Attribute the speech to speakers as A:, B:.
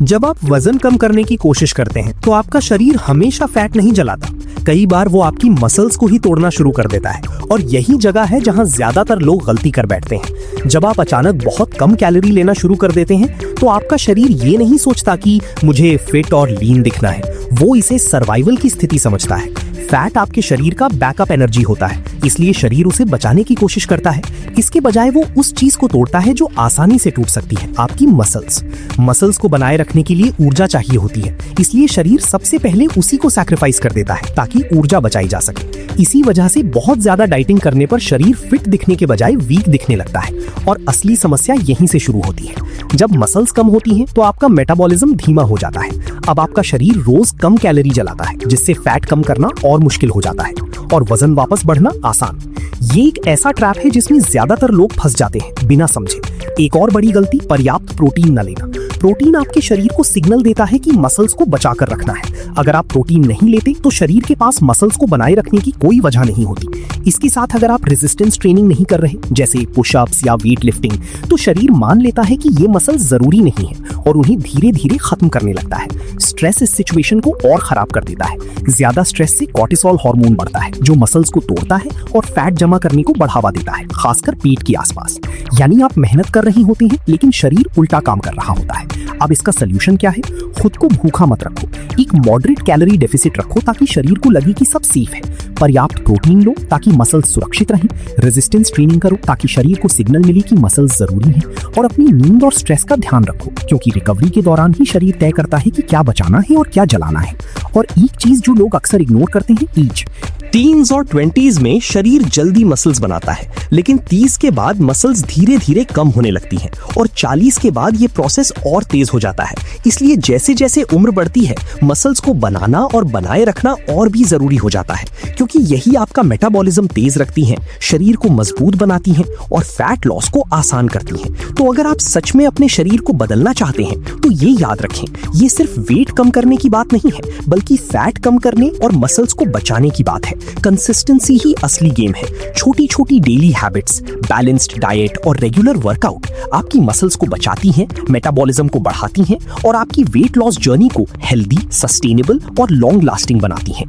A: जब आप वजन कम करने की कोशिश करते हैं तो आपका शरीर हमेशा फैट नहीं जलाता। कई बार वो आपकी मसल्स को ही तोड़ना शुरू कर देता है और यही जगह है जहां ज्यादातर लोग गलती कर बैठते हैं। जब आप अचानक बहुत कम कैलोरी लेना शुरू कर देते हैं तो आपका शरीर ये नहीं सोचता कि मुझे फिट और लीन दिखना है, वो इसे सर्वाइवल की स्थिति समझता है। फैट आपके शरीर का बैकअप एनर्जी होता है, इसलिए शरीर उसे बचाने की कोशिश करता है। इसके बजाय वो उस चीज को तोड़ता है जो आसानी से टूट सकती है, आपकी मसल्स को बनाए रखने के लिए ऊर्जा चाहिए होती है, इसलिए शरीर सबसे पहले उसी को सैक्रिफाइस कर देता है ताकि ऊर्जा बचाई जा सके। इसी वजह से बहुत ज्यादा डाइटिंग करने पर शरीर फिट दिखने के बजाय वीक दिखने लगता है और असली समस्या यहीं से शुरू होती है। जब मसल्स कम होती हैं तो आपका मेटाबॉलिज्म धीमा हो जाता है। अब आपका शरीर रोज कम कैलोरी जलाता है, जिससे फैट कम करना और मुश्किल हो जाता है और वजन वापस बढ़ना आसान। ये एक ऐसा ट्रैप है जिसमें ज्यादातर लोग फंस जाते हैं बिना समझे। एक और बड़ी गलती, पर्याप्त प्रोटीन न लेना। प्रोटीन आपके शरीर को सिग्नल देता है कि मसल्स को बचा कर रखना है। अगर आप प्रोटीन नहीं लेते तो शरीर के पास मसल्स को बनाए रखने की कोई वजह नहीं होती। इसके साथ अगर आप रेजिस्टेंस ट्रेनिंग नहीं कर रहे, जैसे पुशअप्स या वेट लिफ्टिंग, तो शरीर मान लेता है कि ये मसल्स जरूरी नहीं है और उन्हें धीरे धीरे खत्म करने लगता है। स्ट्रेस इस सिचुएशन को और खराब कर देता है। ज्यादा स्ट्रेस से कॉर्टिसोल हार्मोन बढ़ता है जो मसल्स को तोड़ता है और फैट जमा करने को बढ़ावा देता है, खासकर पेट के आसपास। यानी आप मेहनत कर रही होती हैं लेकिन शरीर उल्टा काम कर रहा होता है। अब इसका सलूशन क्या है? खुद को भूखा मत रखो, एक मॉडरेट कैलोरी डेफिसिट रखो ताकि शरीर को लगे कि सब सेफ है। पर्याप्त प्रोटीन लो ताकि मसल्स सुरक्षित रहें। रेजिस्टेंस ट्रेनिंग करो ताकि शरीर को सिग्नल मिले कि मसल्स जरूरी हैं। और अपनी नींद और स्ट्रेस का ध्यान रखो, क्योंकि रिकवरी के दौरान ही शरीर तय करता है कि क्या बचाना है और क्या जलाना है। और एक चीज जो लोग अक्सर इग्नोर करते हैं, एज। टीन्स और 20s में शरीर जल्दी मसल्स बनाता है, लेकिन 30 के बाद मसल्स धीरे धीरे कम होने लगती हैं और 40 के बाद ये प्रोसेस और तेज हो जाता है। इसलिए जैसे जैसे उम्र बढ़ती है, मसल्स को बनाना और बनाए रखना और भी जरूरी हो जाता है, क्योंकि यही आपका मेटाबॉलिज्म तेज रखती हैं, शरीर को मजबूत बनाती हैं और फैट लॉस को आसान करती हैं। तो अगर आप सच में अपने शरीर को बदलना चाहते हैं तो ये याद रखें, ये सिर्फ वेट कम करने की बात नहीं है, बल्कि फैट कम करने और मसल्स को बचाने की बात है। कंसिस्टेंसी ही असली गेम है। छोटी छोटी डेली हैबिट्स, बैलेंस्ड डाइट और रेगुलर वर्कआउट आपकी मसल्स को बचाती हैं, मेटाबॉलिज्म को बढ़ाती हैं और आपकी वेट लॉस जर्नी को हेल्दी, सस्टेनेबल और लॉन्ग लास्टिंग बनाती हैं।